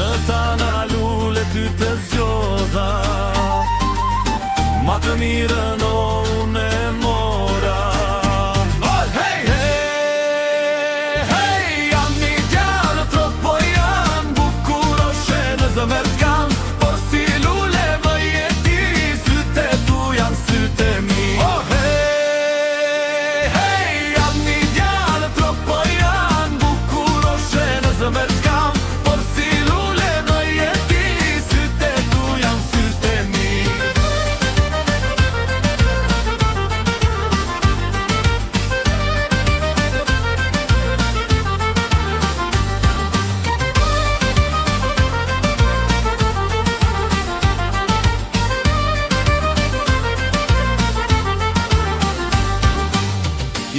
Në tana lule ty të zgjodha, ma të mirën unë e mora. Hey, hey, hey, jam një djallë tropo janë, bukuroshe në zëmër t'kam, por si lule më jeti, syte tu janë syte mi. Hey, hey, jam një djallë tropo janë, bukuroshe në zëmër t'kam, por si lule më jeti, syte tu janë syte mi.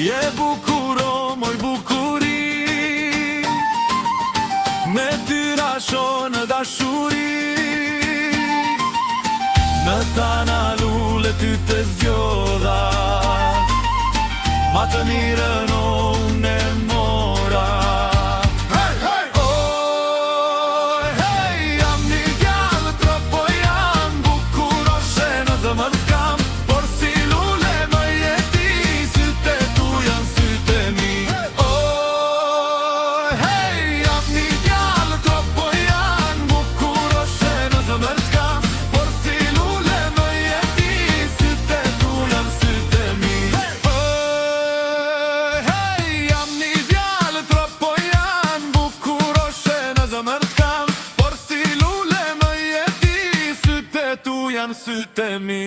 Je bukuro, moj bukuri, me ty rasho në dashuri. Në tana lule ty të zgjodha, ma të mirën unë e mora. Hey, hey! Oh, hey, jam një djallë tropo janë, bukuroshe në zëmër t'kam, por si lule më jeti, syte tu janë syte mi. Oh, hey, jam një djallë tropo janë, bukuroshe në zëmër t'kam, por si lule më jeti, syte tu janë syte mi. Oh, hey, jam një djallë tropo janë, bukuroshe në zëmër t'kam, por si lule më jeti, syte tu janë syte mi.